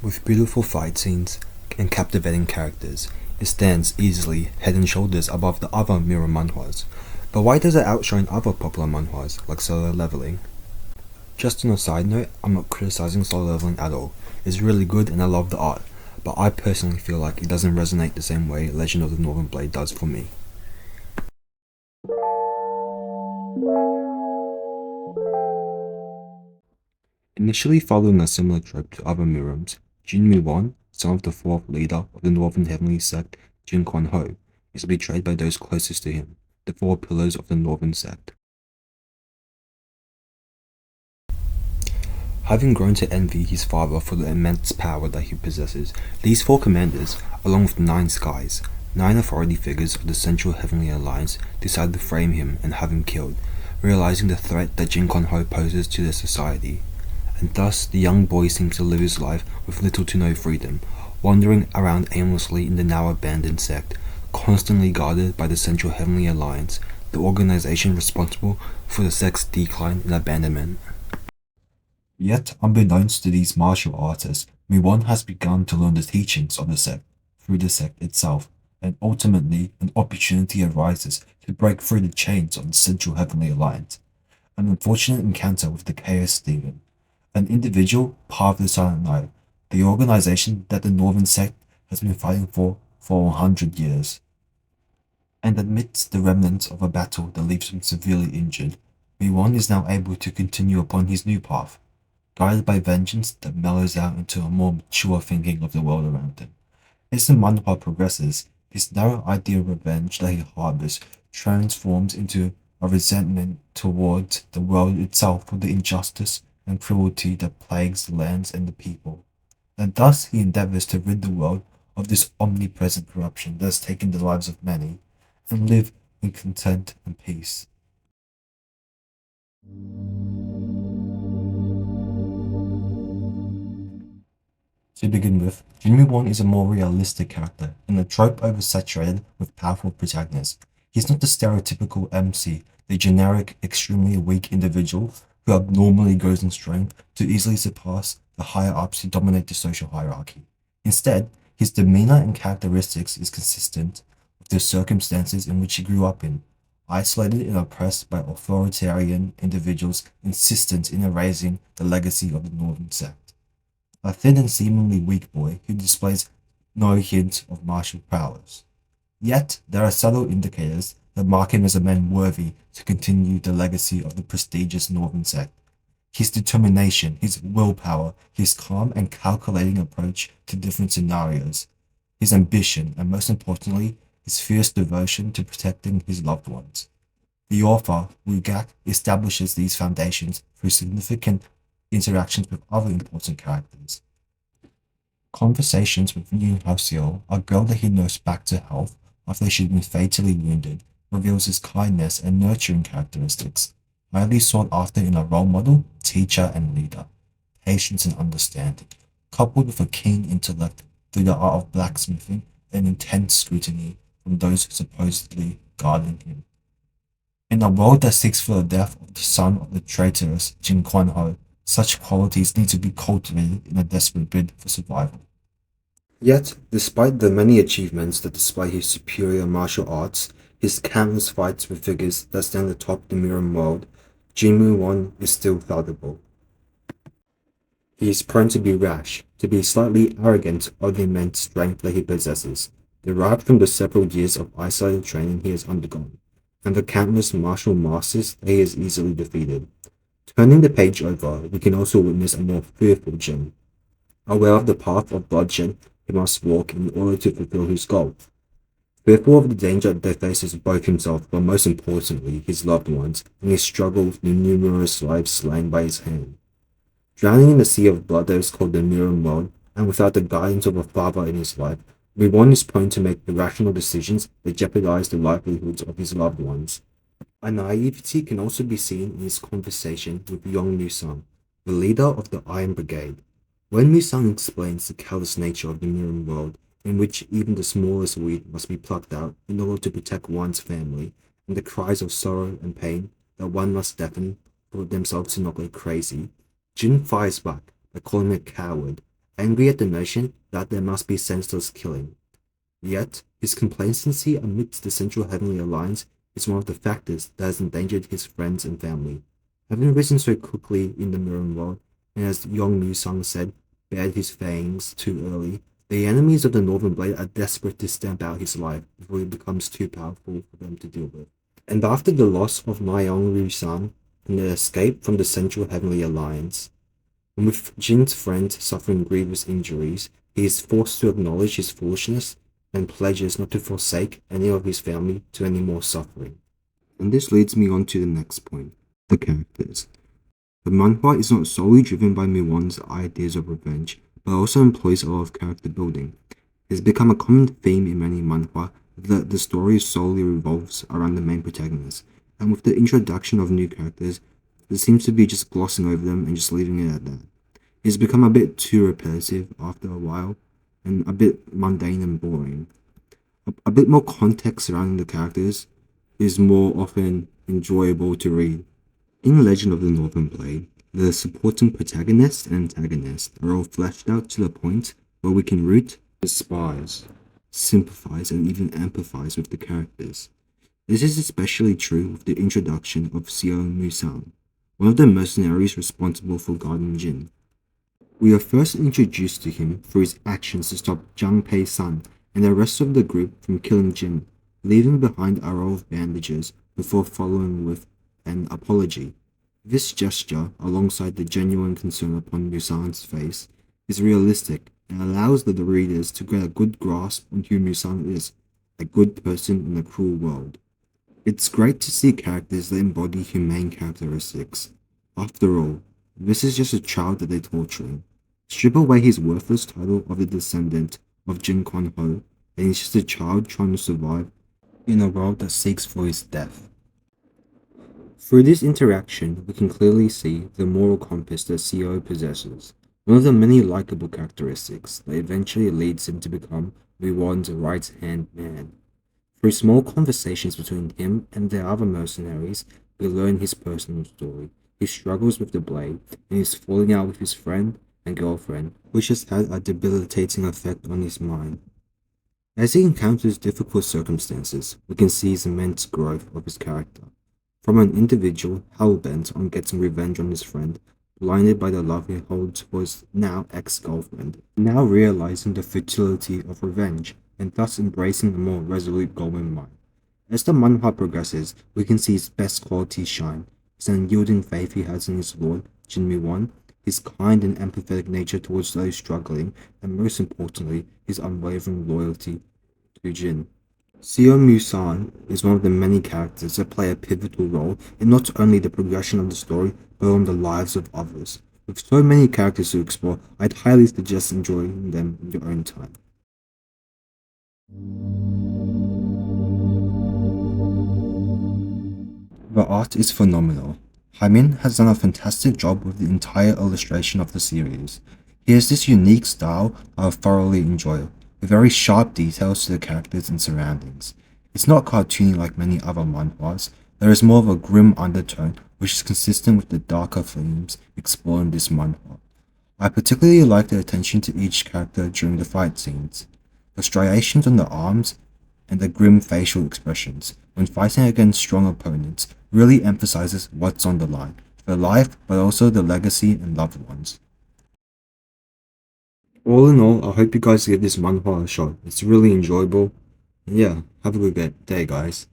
With beautiful fight scenes and captivating characters, it stands easily head and shoulders above the other mirror manhwas. But why does it outshine other popular manhwas like Solo Leveling? Just on a side note, I'm not criticizing Solo Leveling at all. It's really good and I love the art, but I personally feel like it doesn't resonate the same way Legend of the Northern Blade does for me. Initially following a similar trope to other Murims, Jin Mu Won, son of the fourth leader of the Northern Heavenly Sect, Jin Ho, is betrayed by those closest to him, the four pillars of the Northern Sect. Having grown to envy his father for the immense power that he possesses, these four commanders, along with 9 skies, 9 authority figures of the Central Heavenly Alliance, decide to frame him and have him killed, realizing the threat that Jin Ho poses to their society. And thus the young boy seems to live his life with little to no freedom, wandering around aimlessly in the now abandoned sect, constantly guarded by the Central Heavenly Alliance, the organization responsible for the sect's decline and abandonment. Yet, unbeknownst to these martial artists, Murim has begun to learn the teachings of the sect through the sect itself, and ultimately an opportunity arises to break through the chains of the Central Heavenly Alliance. An unfortunate encounter with the Chaos Demon, an individual part of the Silent Knight, the organization that the Northern Sect has been fighting for 100 years. And amidst the remnants of a battle that leaves him severely injured, Murim is now able to continue upon his new path, guided by vengeance that mellows out into a more mature thinking of the world around him. As the manhwa progresses, his narrow idea of revenge that he harbors transforms into a resentment towards the world itself for the injustice and cruelty that plagues the lands and the people, and thus he endeavors to rid the world of this omnipresent corruption that has taken the lives of many, and live in content and peace. To begin with, Jin Mu Won is a more realistic character, and a trope oversaturated with powerful protagonists. He's not the stereotypical MC, the generic, extremely weak individual who abnormally grows in strength to easily surpass the higher-ups who dominate the social hierarchy. Instead, his demeanor and characteristics is consistent with the circumstances in which he grew up in, isolated and oppressed by authoritarian individuals insistent in erasing the legacy of the Northern Sect. A thin and seemingly weak boy who displays no hint of martial prowess. Yet, there are subtle indicators that mark him as a man worthy to continue the legacy of the prestigious Northern Sect. His determination, his willpower, his calm and calculating approach to different scenarios, his ambition, and most importantly, his fierce devotion to protecting his loved ones. The author, Wugak, establishes these foundations through significant interactions with other important characters. Conversations with Yoon Hyo-seo, a girl that he nursed back to health after she'd been fatally wounded, reveals his kindness and nurturing characteristics, highly sought after in a role model, teacher, and leader. Patience and understanding, coupled with a keen intellect through the art of blacksmithing and intense scrutiny from those supposedly guarding him. In a world that seeks for the death of the son of the traitorous Jin Ho, such qualities need to be cultivated in a desperate bid for survival. Yet, despite the many achievements that display his superior martial arts, his countless fights with figures that stand atop the Murim world, Jin Mu Won is still fallible. He is prone to be rash, to be slightly arrogant of the immense strength that he possesses, derived from the several years of isolated training he has undergone, and the countless martial masters that he has easily defeated. Turning the page over, we can also witness a more fearful Jin, aware of the path of bloodshed he must walk in order to fulfill his goal. Fearful of the danger that faces both himself, but most importantly, his loved ones, in his struggle with the numerous lives slain by his hand. Drowning in the sea of blood that is called the Murim world, and without the guidance of a father in his life, Murim is prone to make irrational decisions that jeopardize the livelihoods of his loved ones. A naivety can also be seen in his conversation with young Musang, the leader of the Iron Brigade. When Musang explains the callous nature of the Murim world, in which even the smallest weed must be plucked out in order to protect one's family, and the cries of sorrow and pain that one must deafen for themselves to not go crazy, Jin fires back by calling him a coward angry at the notion that there must be senseless killing. Yet, his complacency amidst the Central Heavenly Alliance is one of the factors that has endangered his friends and family. Having risen so quickly in the Murim world, and as Yong Mu-sung said, bared his fangs too early, the enemies of the Northern Blade are desperate to stamp out his life before he becomes too powerful for them to deal with. And after the loss of Myong Ryu-san and the escape from the Central Heavenly Alliance, and with Jin's friends suffering grievous injuries, he is forced to acknowledge his foolishness and pledges not to forsake any of his family to any more suffering. And this leads me on to the next point, the characters. The manhwa is not solely driven by Mu Won's ideas of revenge, but also employs a lot of character building. It has become a common theme in many manhwa that the story solely revolves around the main protagonist, and with the introduction of new characters, it seems to be just glossing over them and just leaving it at that. It's become a bit too repetitive after a while, and a bit mundane and boring. A bit more context surrounding the characters is more often enjoyable to read. In Legend of the Northern Blade, the supporting protagonist and antagonist are all fleshed out to the point where we can root, despise, sympathize, and even empathize with the characters. This is especially true with the introduction of Seo Musan, one of the mercenaries responsible for guarding Jin. We are first introduced to him through his actions to stop Zhang Pei-san and the rest of the group from killing Jin, leaving behind a roll of bandages before following with an apology. This gesture, alongside the genuine concern upon Musan's face, is realistic and allows the readers to get a good grasp on who Musan is, a good person in a cruel world. It's great to see characters that embody humane characteristics. After all, this is just a child that they're torturing. Strip away his worthless title of the descendant of Jin Kwan Ho, and he's just a child trying to survive in a world that seeks for his death. Through this interaction, we can clearly see the moral compass that Seo possesses, one of the many likable characteristics that eventually leads him to become Mu Won's right-hand man. Through small conversations between him and the other mercenaries, we learn his personal story, his struggles with the blade, and his falling out with his friend and girlfriend, which has had a debilitating effect on his mind. As he encounters difficult circumstances, we can see his immense growth of his character. From an individual hell-bent on getting revenge on his friend, blinded by the love he holds for his now ex-girlfriend, now realizing the futility of revenge, and thus embracing a more resolute goal in mind. As the manhwa progresses, we can see his best qualities shine, his unyielding faith he has in his lord, Jin Mu Won, his kind and empathetic nature towards those struggling, and most importantly, his unwavering loyalty to Jin. Seo Mu-san is one of the many characters that play a pivotal role in not only the progression of the story, but on the lives of others. With so many characters to explore, I'd highly suggest enjoying them in your own time. The art is phenomenal. Haimin has done a fantastic job with the entire illustration of the series. He has this unique style I thoroughly enjoy, with very sharp details to the characters and surroundings. It's not cartoony like many other manhwas, there is more of a grim undertone which is consistent with the darker themes explored in this manhwa. I particularly like the attention to each character during the fight scenes. The striations on the arms and the grim facial expressions when fighting against strong opponents really emphasizes what's on the line, their life but also the legacy and loved ones. All in all, I hope you guys give this manhwa a shot. It's really enjoyable. And yeah, have a good day, guys.